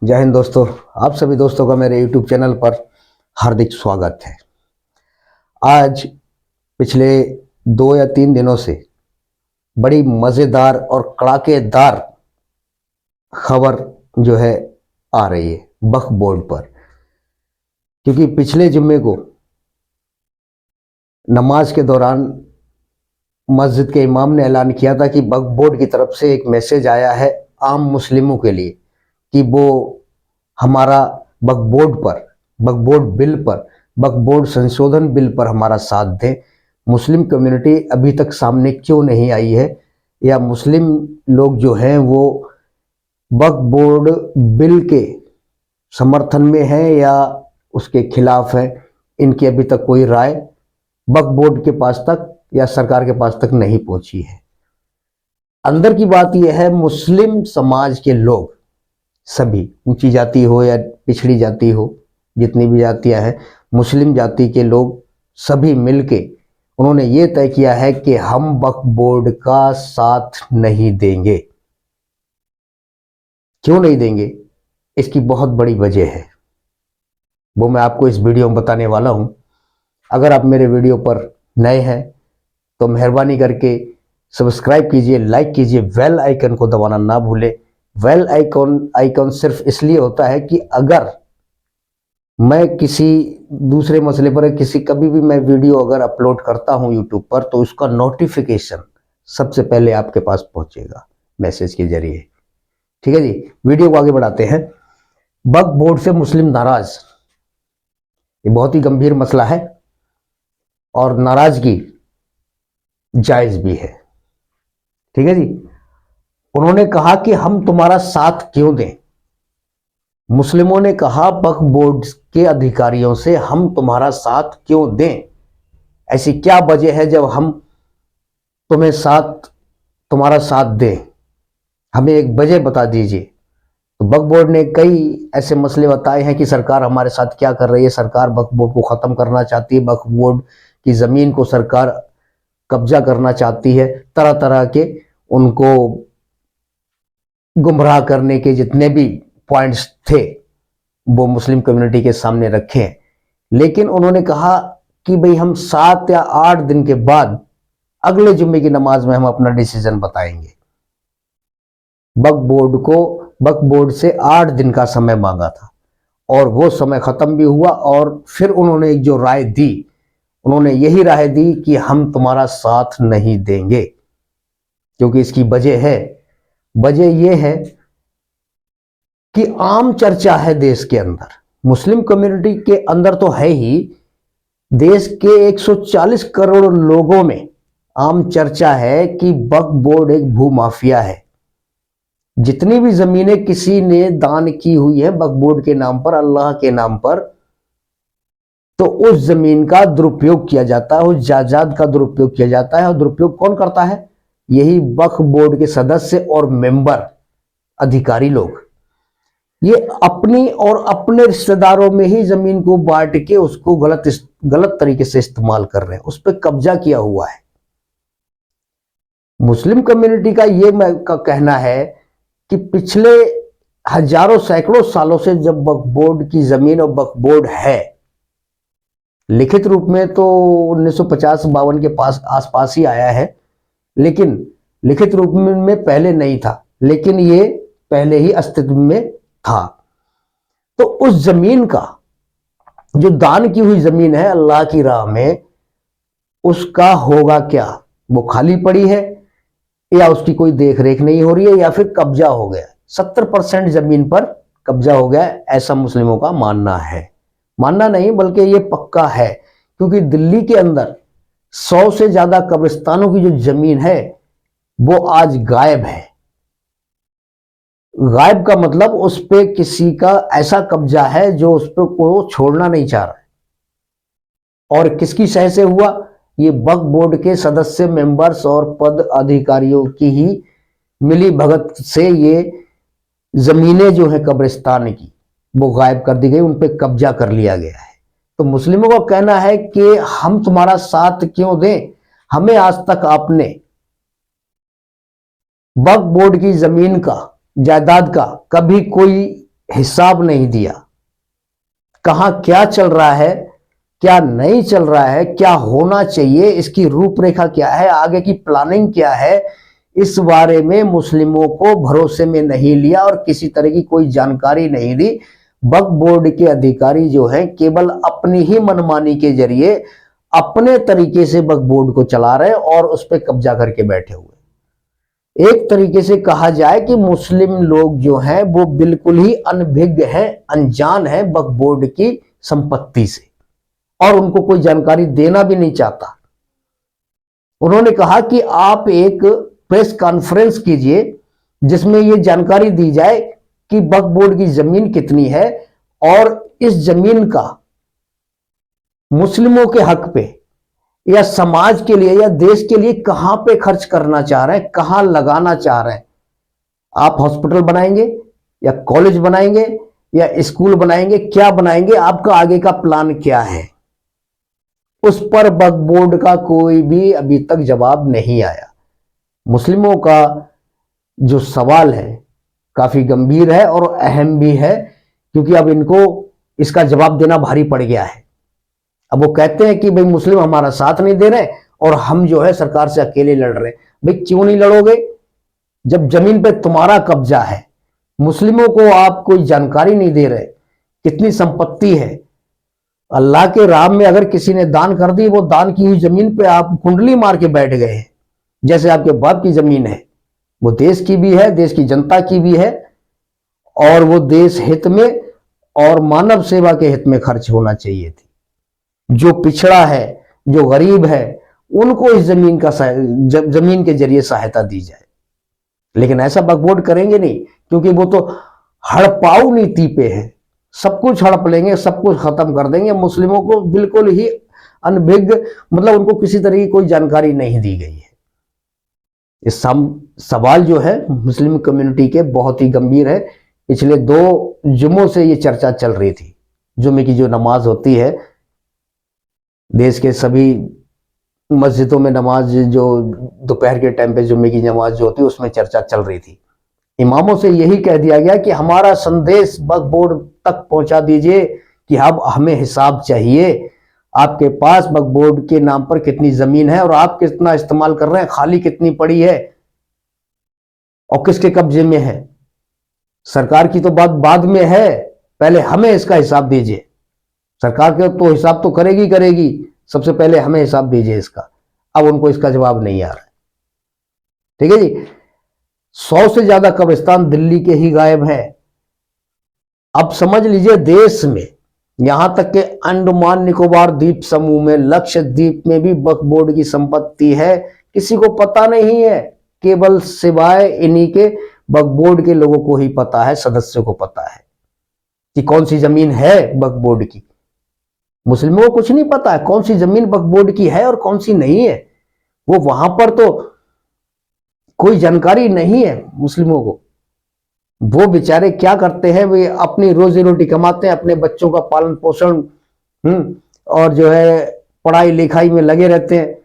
जय हिंद दोस्तों। आप सभी दोस्तों का मेरे YouTube चैनल पर हार्दिक स्वागत है। आज पिछले 2 या 3 दिनों से बड़ी मज़ेदार और कड़ाकेदार खबर जो है आ रही है वक्फ बोर्ड पर, क्योंकि पिछले जुम्मे को नमाज के दौरान मस्जिद के इमाम ने ऐलान किया था कि वक्फ बोर्ड की तरफ से एक मैसेज आया है आम मुस्लिमों के लिए कि वो हमारा वक्फ बोर्ड पर, वक्फ बोर्ड बिल पर, वक्फ बोर्ड संशोधन बिल पर हमारा साथ दें। मुस्लिम कम्युनिटी अभी तक सामने क्यों नहीं आई है, या मुस्लिम लोग जो हैं वो वक्फ बोर्ड बिल के समर्थन में हैं या उसके खिलाफ है, इनकी अभी तक कोई राय वक्फ बोर्ड के पास तक या सरकार के पास तक नहीं पहुंची है। अंदर की बात यह है, मुस्लिम समाज के लोग सभी, ऊंची जाति हो या पिछड़ी जाति हो, जितनी भी जातियां हैं, मुस्लिम जाति के लोग सभी मिलके उन्होंने ये तय किया है कि हम वक्फ बोर्ड का साथ नहीं देंगे। क्यों नहीं देंगे, इसकी बहुत बड़ी वजह है, वो मैं आपको इस वीडियो में बताने वाला हूं। अगर आप मेरे वीडियो पर नए हैं तो मेहरबानी करके सब्सक्राइब कीजिए, लाइक कीजिए, बेल आइकन को दबाना ना भूलें। बेल आइकन सिर्फ इसलिए होता है कि अगर मैं किसी दूसरे मसले पर कभी भी मैं वीडियो अगर अपलोड करता हूं यूट्यूब पर, तो उसका नोटिफिकेशन सबसे पहले आपके पास पहुंचेगा मैसेज के जरिए। ठीक है जी, वीडियो को आगे बढ़ाते हैं। वक्फ बोर्ड से मुस्लिम नाराज, ये बहुत ही गंभीर मसला है और नाराजगी जायज भी है। ठीक है जी, उन्होंने कहा कि हम तुम्हारा साथ क्यों दें। मुस्लिमों ने कहा वक्फ बोर्ड के अधिकारियों से, हम तुम्हारा साथ क्यों दें, ऐसी क्या वजह है जब हम तुम्हारा साथ दें, हमें एक वजह बता दीजिए। तो वक्फ बोर्ड ने कई ऐसे मसले बताए हैं कि सरकार हमारे साथ क्या कर रही है। सरकार वक्फ बोर्ड को खत्म करना चाहती है, वक्फ बोर्ड की जमीन को सरकार कब्जा करना चाहती है, तरह तरह के उनको गुमराह करने के जितने भी पॉइंट्स थे वो मुस्लिम कम्युनिटी के सामने रखे हैं। लेकिन उन्होंने कहा कि भाई हम 7 या 8 दिन के बाद अगले जुम्मे की नमाज में हम अपना डिसीजन बताएंगे। वक्फ बोर्ड से 8 दिन का समय मांगा था और वो समय खत्म भी हुआ, और फिर उन्होंने एक जो राय दी, उन्होंने यही राय दी कि हम तुम्हारा साथ नहीं देंगे। क्योंकि इसकी वजह यह है कि आम चर्चा है देश के अंदर, मुस्लिम कम्युनिटी के अंदर तो है ही, देश के 140 करोड़ लोगों में आम चर्चा है कि वक्फ बोर्ड एक भूमाफिया है। जितनी भी जमीनें किसी ने दान की हुई है वक्फ बोर्ड के नाम पर, अल्लाह के नाम पर, तो उस जमीन का दुरुपयोग किया जाता है, उस जायदाद का दुरुपयोग किया जाता है। और दुरुपयोग कौन करता है? यही वक्फ बोर्ड के सदस्य और मेंबर, अधिकारी लोग। ये अपनी और अपने रिश्तेदारों में ही जमीन को बांट के उसको गलत तरीके से इस्तेमाल कर रहे हैं, उस पर कब्जा किया हुआ है। मुस्लिम कम्युनिटी का ये कहना है कि पिछले हजारों सैकड़ों सालों से जब वक्फ बोर्ड की जमीन और वक्फ बोर्ड है, लिखित रूप में तो 1950-52 के पास आसपास ही आया है, लेकिन लिखित रूप में पहले नहीं था, लेकिन ये पहले ही अस्तित्व में था। तो उस जमीन का, जो दान की हुई जमीन है अल्लाह की राह में, उसका होगा क्या? वो खाली पड़ी है या उसकी कोई देख रेख नहीं हो रही है, या फिर कब्जा हो गया? 70% जमीन पर कब्जा हो गया, ऐसा मुस्लिमों का मानना है। मानना नहीं बल्कि ये पक्का है, क्योंकि दिल्ली के अंदर 100 से ज्यादा कब्रिस्तानों की जो जमीन है वो आज गायब है। गायब का मतलब उस पे किसी का ऐसा कब्जा है जो उस पे को छोड़ना नहीं चाह रहा है। और किसकी सह से हुआ? ये वक्फ बोर्ड के सदस्य, मेंबर्स और पद अधिकारियों की ही मिली भगत से ये जमीनें जो है कब्रिस्तान की, वो गायब कर दी गई, उन पे कब्जा कर लिया गया है। तो मुस्लिमों का कहना है कि हम तुम्हारा साथ क्यों दें, हमें आज तक आपने वक्फ बोर्ड की जमीन का, जायदाद का कभी कोई हिसाब नहीं दिया, कहां क्या चल रहा है, क्या नहीं चल रहा है, क्या होना चाहिए, इसकी रूपरेखा क्या है, आगे की प्लानिंग क्या है, इस बारे में मुस्लिमों को भरोसे में नहीं लिया और किसी तरह की कोई जानकारी नहीं दी। वक्फ बोर्ड के अधिकारी जो हैं केवल अपनी ही मनमानी के जरिए अपने तरीके से वक्फ बोर्ड को चला रहे और उस पर कब्जा करके बैठे हुए। एक तरीके से कहा जाए कि मुस्लिम लोग जो हैं वो बिल्कुल ही अनभिज्ञ हैं, अनजान हैं वक्फ बोर्ड की संपत्ति से, और उनको कोई जानकारी देना भी नहीं चाहता। उन्होंने कहा कि आप एक प्रेस कॉन्फ्रेंस कीजिए जिसमें यह जानकारी दी जाए कि वक्फ बोर्ड की जमीन कितनी है और इस जमीन का मुस्लिमों के हक पे या समाज के लिए या देश के लिए कहां पे खर्च करना चाह रहे हैं, कहां लगाना चाह रहे हैं। आप हॉस्पिटल बनाएंगे या कॉलेज बनाएंगे या स्कूल बनाएंगे, क्या बनाएंगे, आपका आगे का प्लान क्या है, उस पर वक्फ बोर्ड का कोई भी अभी तक जवाब नहीं आया। मुस्लिमों का जो सवाल है काफी गंभीर है और अहम भी है, क्योंकि अब इनको इसका जवाब देना भारी पड़ गया है। अब वो कहते हैं कि भाई मुस्लिम हमारा साथ नहीं दे रहे और हम जो है सरकार से अकेले लड़ रहे हैं। भाई क्यों नहीं लड़ोगे जब जमीन पे तुम्हारा कब्जा है, मुस्लिमों को आप कोई जानकारी नहीं दे रहे, कितनी संपत्ति है। अल्लाह के राह में अगर किसी ने दान कर दी, वो दान की हुई जमीन पे आप कुंडली मार के बैठ गए हैं, जैसे आपके बाप की जमीन है। वो देश की भी है, देश की जनता की भी है, और वो देश हित में और मानव सेवा के हित में खर्च होना चाहिए थी। जो पिछड़ा है, जो गरीब है, उनको इस जमीन का जमीन के जरिए सहायता दी जाए। लेकिन ऐसा वक्फ बोर्ड करेंगे नहीं, क्योंकि वो तो हड़पाऊ नीति पे है, सब कुछ हड़प लेंगे, सब कुछ खत्म कर देंगे। मुस्लिमों को बिल्कुल ही अनभिज्ञ, मतलब उनको किसी तरह की कोई जानकारी नहीं दी गई है। इस सवाल जो है मुस्लिम कम्युनिटी के बहुत ही गंभीर है। पिछले 2 जुम्मों से ये चर्चा चल रही थी। जुम्मे की जो नमाज होती है, देश के सभी मस्जिदों में नमाज, जो दोपहर के टाइम पे जुम्मे की नमाज जो होती है, उसमें चर्चा चल रही थी। इमामों से यही कह दिया गया कि हमारा संदेश वक्फ बोर्ड तक पहुंचा दीजिए कि अब हमें हिसाब चाहिए, आपके पास वक्फ बोर्ड के नाम पर कितनी जमीन है और आप कितना इस्तेमाल कर रहे हैं, खाली कितनी पड़ी है और किसके कब्जे में है। सरकार की तो बात बाद में है, पहले हमें इसका हिसाब दीजिए। सरकार के तो हिसाब तो करेगी, सबसे पहले हमें हिसाब दीजिए इसका। अब उनको इसका जवाब नहीं आ रहा है। ठीक है जी। 100 से ज्यादा कब्रिस्तान दिल्ली के ही गायब हैं। अब समझ लीजिए देश में, यहां तक के अंडमान निकोबार द्वीप समूह में, लक्षद्वीप में भी वक्फ बोर्ड की संपत्ति है, किसी को पता नहीं है। केवल सिवाय इन्हीं के वक्फ बोर्ड के लोगों को ही पता है, सदस्यों को पता है कि कौन सी जमीन है वक्फ बोर्ड की। मुस्लिमों को कुछ नहीं पता है कौन सी जमीन वक्फ बोर्ड की है और कौन सी नहीं है। वो वहां पर तो कोई जानकारी नहीं है मुस्लिमों को। वो बेचारे क्या करते हैं, वे अपनी रोजी रोटी कमाते हैं, अपने बच्चों का पालन पोषण और जो है पढ़ाई लिखाई में लगे रहते हैं।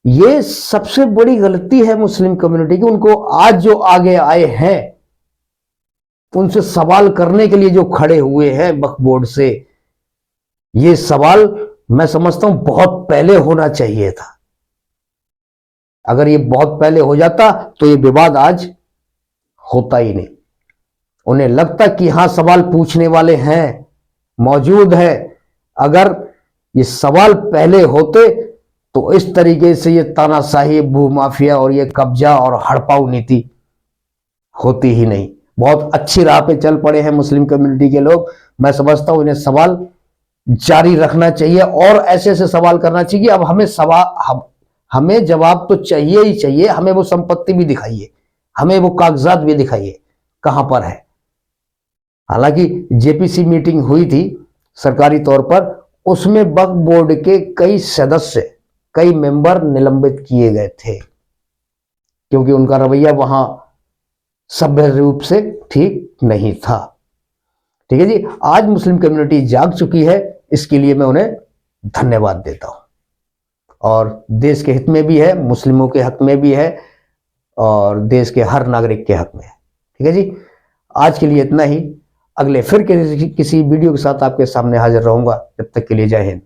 ये सबसे बड़ी गलती है मुस्लिम कम्युनिटी की। उनको आज जो आगे आए हैं, उनसे सवाल करने के लिए जो खड़े हुए हैं वक्फ बोर्ड से, ये सवाल मैं समझता हूं बहुत पहले होना चाहिए था। अगर ये बहुत पहले हो जाता तो ये विवाद आज होता ही नहीं। उन्हें लगता कि हां सवाल पूछने वाले हैं, मौजूद है। अगर ये सवाल पहले होते तो इस तरीके से ये तानाशाही, भूमाफिया और ये कब्जा और हड़पाऊ नीति होती ही नहीं। बहुत अच्छी राह पे चल पड़े हैं मुस्लिम कम्युनिटी के लोग। मैं समझता हूं इन्हें सवाल जारी रखना चाहिए और ऐसे ऐसे सवाल करना चाहिए। अब हमें जवाब तो चाहिए ही चाहिए। हमें वो संपत्ति भी दिखाइए, हमें वो कागजात भी दिखाइए कहां पर है। हालांकि जेपीसी मीटिंग हुई थी सरकारी तौर पर, उसमें वक्फ बोर्ड के कई सदस्य, कई मेंबर निलंबित किए गए थे, क्योंकि उनका रवैया वहां सभ्य रूप से ठीक नहीं था। ठीक है जी। आज मुस्लिम कम्युनिटी जाग चुकी है, इसके लिए मैं उन्हें धन्यवाद देता हूं। और देश के हित में भी है, मुस्लिमों के हक में भी है और देश के हर नागरिक के हक में है। ठीक है जी। आज के लिए इतना ही। अगले फिर किसी वीडियो के साथ आपके सामने हाजिर रहूंगा। जब तक के लिए जय हिंद।